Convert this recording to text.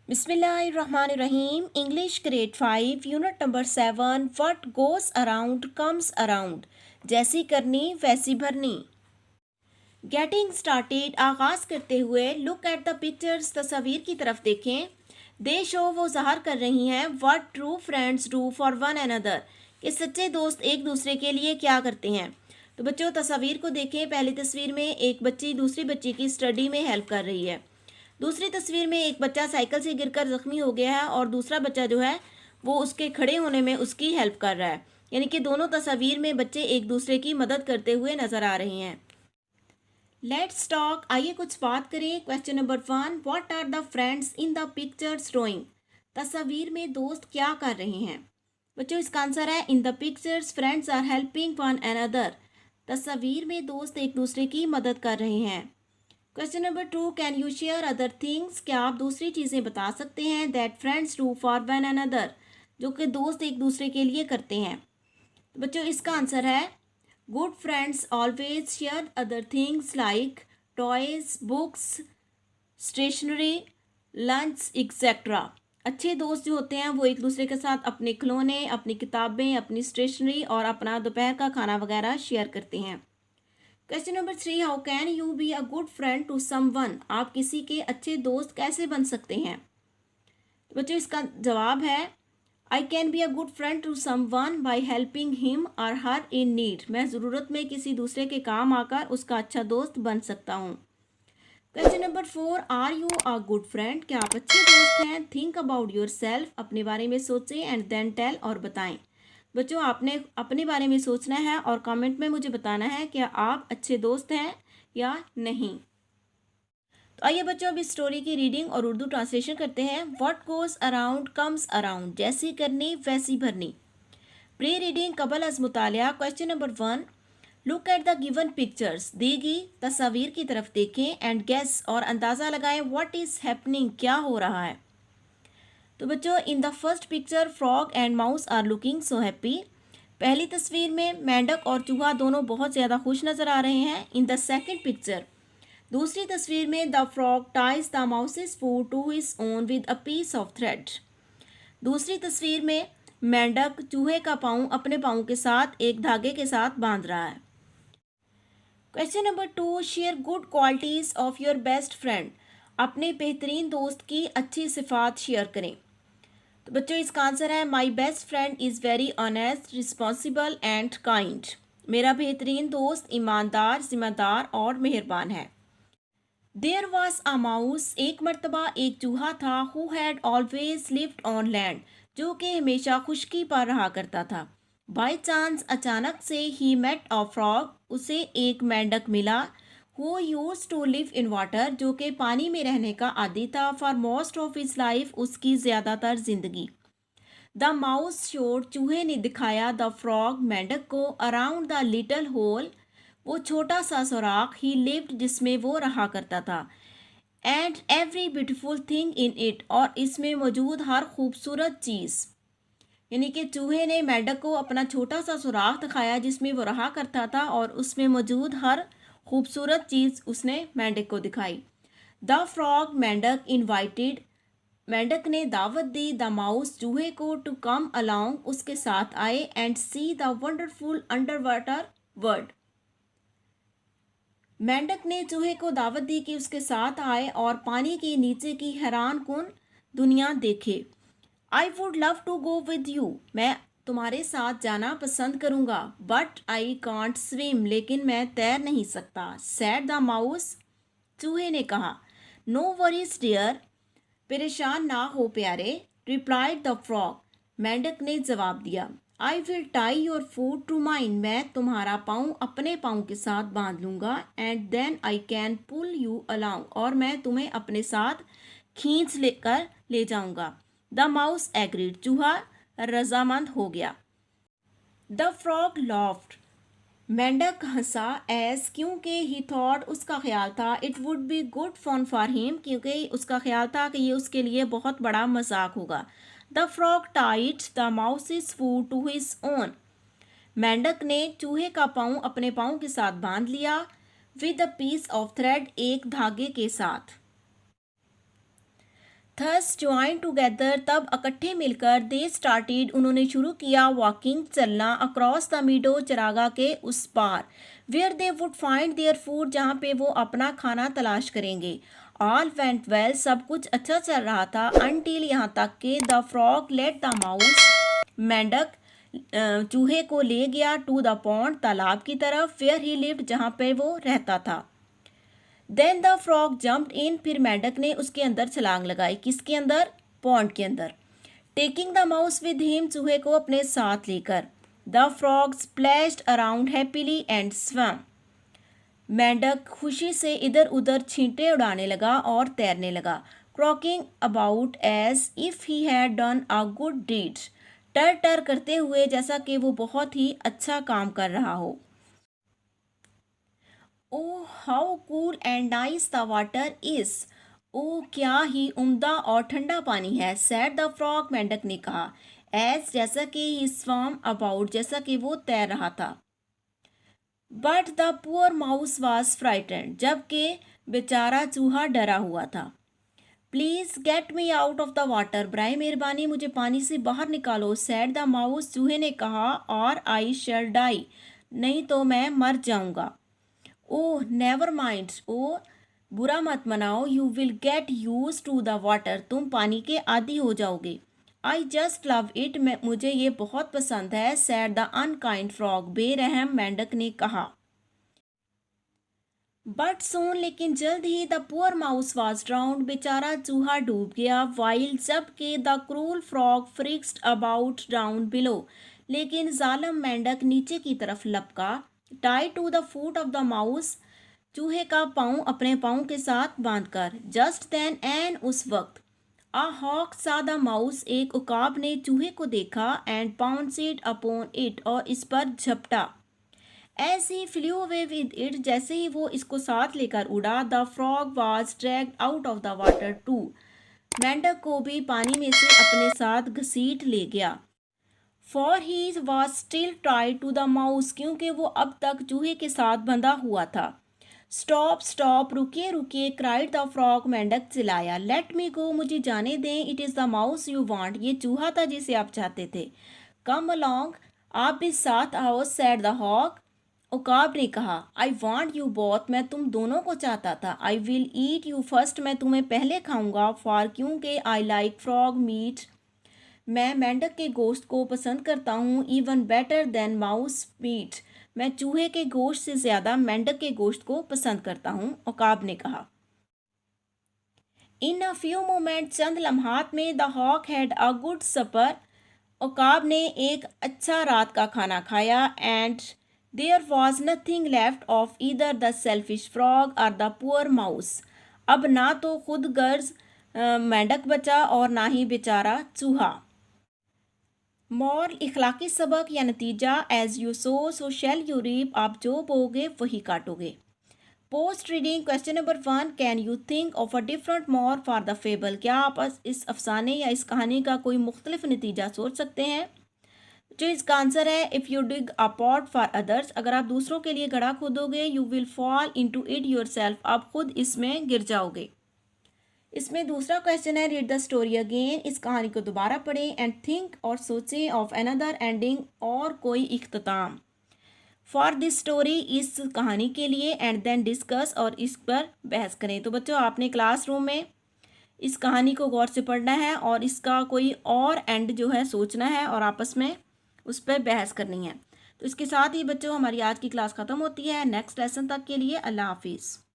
बिस्मिल्लाहिर्रहमानिर्रहीम English grade 5 unit number 7 what goes around comes around जैसी करनी वैसी भरनी। गेटिंग स्टार्टेड आगाज़ करते हुए लुक एट द पिक्चर्स तस्वीर की तरफ देखें। दे शो वो ज़ाहिर कर रही हैं what true friends do for one another कि सच्चे दोस्त एक दूसरे के लिए क्या करते हैं। तो बच्चों तस्वीर को देखें। पहली तस्वीर में एक बच्ची दूसरी बच्ची की स्टडी में हेल्प कर रही है। दूसरी तस्वीर में एक बच्चा साइकिल से गिरकर ज़ख्मी हो गया है और दूसरा बच्चा जो है वो उसके खड़े होने में उसकी हेल्प कर रहा है। यानी कि दोनों तस्वीर में बच्चे एक दूसरे की मदद करते हुए नज़र आ रहे हैं। लेट्स टॉक, आइए कुछ बात करें। Question number 1, what are the friends in the pictures drawing. तस्वीर में दोस्त क्या कर रहे हैं। बच्चों इसका आंसर है in the pictures friends are helping one another. तस्वीर में दोस्त एक दूसरे की मदद कर रहे हैं। Question number 2, can you share other things. क्या आप दूसरी चीज़ें बता सकते हैं that friends do for one another, जो कि दोस्त एक दूसरे के लिए करते हैं। तो बच्चों इसका आंसर है good friends always share other things like toys, books, stationery, lunch etcetera. अच्छे दोस्त जो होते हैं वो एक दूसरे के साथ अपने खिलौने, अपनी किताबें, अपनी स्टेशनरी और अपना दोपहर का खाना वगैरह शेयर करते हैं। Question number 3, how can you be a good friend to someone. आप किसी के अच्छे दोस्त कैसे बन सकते हैं। तो बच्चों इसका जवाब है I can be a good friend to someone by helping him और हर इन नीड। मैं ज़रूरत में किसी दूसरे के काम आकर उसका अच्छा दोस्त बन सकता हूँ। Question number 4, are you a good friend. क्या आप अच्छे दोस्त हैं। थिंक अबाउट योर सेल्फ, अपने बारे में सोचें एंड देन टेल, और बताएं। बच्चों आपने अपने बारे में सोचना है और कमेंट में मुझे बताना है कि आप अच्छे दोस्त हैं या नहीं। तो आइए बच्चों अब इस स्टोरी की रीडिंग और उर्दू ट्रांसलेशन करते हैं। What goes around comes around, जैसी करनी वैसी भरनी। प्री रीडिंग कबल अज मुतालिया। Question number 1, look at the given pictures. दी गई तस्वीर की तरफ देखें एंड गेस, और अंदाज़ा लगाएं व्हाट इज़ हैपनिंग, क्या हो रहा है। तो बच्चों in the first picture frog and mouse are looking so happy. पहली तस्वीर में मेंढक और चूहा दोनों बहुत ज़्यादा खुश नज़र आ रहे हैं। इन द सेकंड पिक्चर, दूसरी तस्वीर में the frog ties the mouse's food to his own with a piece of thread. दूसरी तस्वीर में मेंढक चूहे का पाँव अपने पाँव के साथ एक धागे के साथ बांध रहा है। Question number 2, share good qualities of your best friend. अपने बेहतरीन दोस्त की अच्छी सिफात शेयर करें। तो बच्चों इसका आंसर है my best friend is very honest, responsible and kind. मेरा बेहतरीन दोस्त ईमानदार, जिम्मेदार और मेहरबान है। देयर वॉज अ माउस, एक मरतबा एक चूहा था। Who had always lived on land, जो कि हमेशा खुशकी पर रहा करता था। बाई चांस, अचानक से, ही मेट अ फ्रॉग, उसे एक मेंढक मिला। Who used to live in water, जो कि पानी में रहने का आदी था। For most of his life, उसकी ज़्यादातर जिंदगी। द माउस शोड, चूहे ने दिखाया, द फ्रॉग, मेंढक को, अराउंड द लिटिल होल, वो छोटा सा सुराख, ही लिव्ड, जिसमें वो रहा करता था। And every beautiful thing in it, और इसमें मौजूद हर खूबसूरत चीज़। यानी कि चूहे ने मेंढक को अपना छोटा सा सुराख दिखाया जिसमें वो रहा करता था और उसमें मौजूद हर खूबसूरत चीज़ उसने मेंढक को दिखाई। द फ्रॉग, मेंढक, इनवाइटेड, मेंढक ने दावत दी, द माउस, चूहे को, टू कम अलोंग, उसके साथ आए, and see the wonderful under water world. मेंढक ने चूहे को दावत दी कि उसके साथ आए और पानी के नीचे की हैरान कुन दुनिया देखे। I would love to go with you, मैं तुम्हारे साथ जाना पसंद करूंगा। बट आई कांट स्विम, लेकिन मैं तैर नहीं सकता। सैड द माउस, चूहे ने कहा। नो वरीज डियर, परेशान ना हो प्यारे। रिप्लाइड द फ्रॉग, मेंढक ने जवाब दिया। I will tie your foot to mine, मैं तुम्हारा पाँव अपने पाँव के साथ बांध लूँगा। And then I can pull you along, और मैं तुम्हें अपने साथ खींच लेकर ले जाऊँगा। द माउस एग्रीड, चूहा रजामंद हो गया। द फ्रॉग लॉफ्ड, मेंढक हंसा। एस, क्योंकि ही थॉट, उसका ख्याल था। It would be good fun for him, क्योंकि उसका ख्याल था कि ये उसके लिए बहुत बड़ा मजाक होगा। The frog tied the mouse's foot to his own, मेंढक ने चूहे का पाँव अपने पाँव के साथ बांध लिया। With a piece of thread, एक धागे के साथ। थस ज्वाइन टुगेदर, तब इकट्ठे मिलकर, दे स्टार्टेड, उन्होंने शुरू किया, वॉकिंग, चलना, अक्रॉस द मीडो, चरागा के उस पार, where they would find their food, जहाँ पे वो अपना खाना तलाश करेंगे। ऑल वेंट वेल, सब कुछ अच्छा चल रहा था, अनटिल, यहाँ तक के, the frog let the mouse, मेंढक चूहे को ले गया, टू द पॉन्ड, तालाब की तरफ, वेयर ही लिव्ड, जहाँ पे वो रहता था। देन द फ्रॉग जम्प्ड इन, फिर मेंढक ने उसके अंदर छलांग लगाई, किसके अंदर, पॉन्ड के अंदर। Taking the mouse with him, चूहे को अपने साथ लेकर। The frog splashed around happily and swam, मेंढक खुशी से इधर उधर छींटे उड़ाने लगा और तैरने लगा। Croaking about as if he had done a good deed, टर टर करते हुए जैसा कि वो बहुत ही अच्छा काम कर रहा हो। Oh how cool and nice the water is, oh क्या ही उम्दा और ठंडा पानी है, सैड द फ्रॉग, मेंढक ने कहा, एज, जैसा कि, ही स्वम अबाउट, जैसा कि वो तैर रहा था। But the poor mouse was frightened, जबकि बेचारा चूहा डरा हुआ था। Please get me out of the water, बराए मेहरबानी मुझे पानी से बाहर निकालो, सैड द माउस, चूहे ने कहा, और आई शैल डाई, नहीं तो मैं मर जाऊंगा। ओह नेवर माइंड, ओ बुरा मत मनाओ, you will get used to the water, तुम पानी के आदी हो जाओगे। आई जस्ट लव इट, मैं मुझे ये बहुत पसंद है, सैड द अनकाइंड फ्रॉग, बेरहम मेंढक ने कहा। बट सून, लेकिन जल्द ही, the poor mouse was drowned, बेचारा चूहा डूब गया, वाइल, जबकि, the cruel frog frisked about down below, लेकिन जालम मेंढक नीचे की तरफ लपका, tied to the foot of the mouse, चूहे का पाँव अपने पाँव के साथ बांधकर। जस्ट देन एंड, उस वक्त, अ हॉक सा द माउस, एक उकाब ने चूहे को देखा, एंड पाउंसेड अपॉन इट, और इस पर झपटा। As he flew away with it, जैसे ही वो इसको साथ लेकर उड़ा, the frog was dragged out of the water too, मेंढक को भी पानी में से अपने साथ घसीट ले गया। For he was still tied to the mouse, क्योंकि वो अब तक चूहे के साथ बंधा हुआ था। स्टॉप स्टॉप, रुकिए रुकिए, क्राइड द फ्रॉग, मेंढक चिल्लाया, लेट मी गो, मुझे जाने दें, it is the mouse you want, ये चूहा था जिसे आप चाहते थे। कम अलोंग, आप भी साथ आओ, सैड द हॉक, उकाब ने कहा। आई वॉन्ट यू बोथ, मैं तुम दोनों को चाहता था। I will eat you first, मैं तुम्हें पहले खाऊंगा। फॉर, क्योंकि, आई लाइक फ्रॉग मीट, मैं मेंढक के गोश्त को पसंद करता हूँ, even better than mouse meat, मैं चूहे के गोश्त से ज़्यादा मेंढक के गोश्त को पसंद करता हूँ, उकाब ने कहा। इन अ फ्यू मोमेंट, चंद लम्हात में, the hawk had a good supper, उकाब ने एक अच्छा रात का खाना खाया, and there was nothing left of either the selfish frog और द पुअर माउस, अब ना तो खुद गर्ज मेंढक बचा और ना ही बेचारा चूहा। मॉरल, इखलाकी सबक या नतीजा, as you sow shall you reap, आप जो बोगे वही काटोगे। Post reading, question number 1, can you think of a different moral for the fable, क्या आप इस अफसाने या इस कहानी का कोई मुख्तलिफ नतीजा सोच सकते हैं। जो इसका आंसर है, if you dig a pot for others, अगर आप दूसरों के लिए गड्ढा खोदोगे, you will fall into it yourself, आप खुद इसमें गिर जाओगे। इसमें दूसरा क्वेश्चन है, रीड द स्टोरी अगेन, इस कहानी को दोबारा पढ़ें, एंड थिंक, और सोचें, ऑफ अनदर एंडिंग, और कोई इख्तिताम, फॉर दिस स्टोरी, इस कहानी के लिए, एंड देन डिस्कस, और इस पर बहस करें। तो बच्चों, आपने क्लासरूम में इस कहानी को गौर से पढ़ना है और इसका कोई और एंड जो है सोचना है और आपस में उस पर बहस करनी है। तो इसके साथ ही बच्चों, हमारी आज की क्लास ख़त्म होती है। नेक्स्ट लेसन तक के लिए अल्लाह हाफिज़।